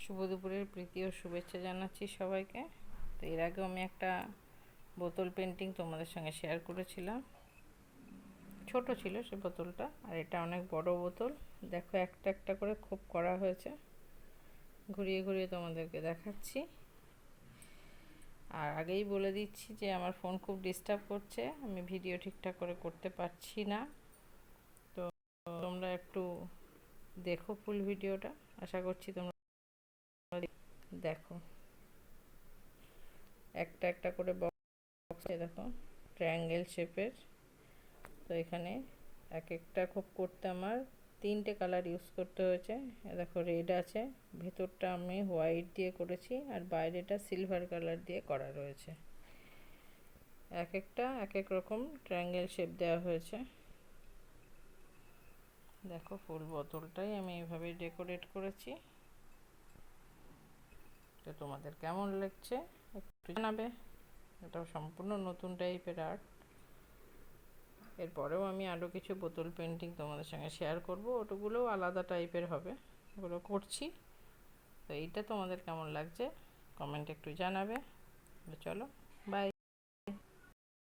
শুভ দুপুরের প্রীতি ও শুভেচ্ছা জানাচ্ছি সবাইকে। তো এর আগেও আমি একটা বোতল পেন্টিং তোমাদের সঙ্গে শেয়ার করেছিলাম, ছোট ছিল সে বোতলটা, আর এটা অনেক বড় বোতল। দেখো একটা একটা করে খুব করা হয়েছে, ঘুরিয়ে ঘুরিয়ে তোমাদেরকে দেখাচ্ছি। আর আগেই বলে দিচ্ছি যে আমার ফোন খুব ডিস্টার্ব করছে, আমি ভিডিও ঠিকঠাক করে করতে পারছি না। তো তোমরা একটু দেখো ফুল ভিডিওটা, আশা করছি তোমরা দেখো। একটা একটা করে বক্সে দেখো ট্রায়াঙ্গেল শেপের। তো এখানে এক একটা খুব করতে আমার 3টে কালার ইউজ করতে হয়েছে। দেখো রেড আছে, ভেতরটা আমি হোয়াইট দিয়ে করেছি, আর বাইরেটা সিলভার কালার দিয়ে করা রয়েছে। এক একটা এক এক রকম ট্রায়াঙ্গেল শেপ দেওয়া হয়েছে। দেখো ফুল বোতলটাই আমি এভাবে ডেকোরেট করেছি। তো তোমাদের কেমন লাগছে একটু জানাবে। এটাও সম্পূর্ণ নতুন টাইপের আর্ট। এরপরেও আমি আরও কিছু বোতল পেন্টিং তোমাদের সঙ্গে শেয়ার করব, ওগুলোও আলাদা টাইপের হবে, ওগুলো করছি। তো এইটা তোমাদের কেমন লাগছে কমেন্ট একটু জানাবে। চলো বাই।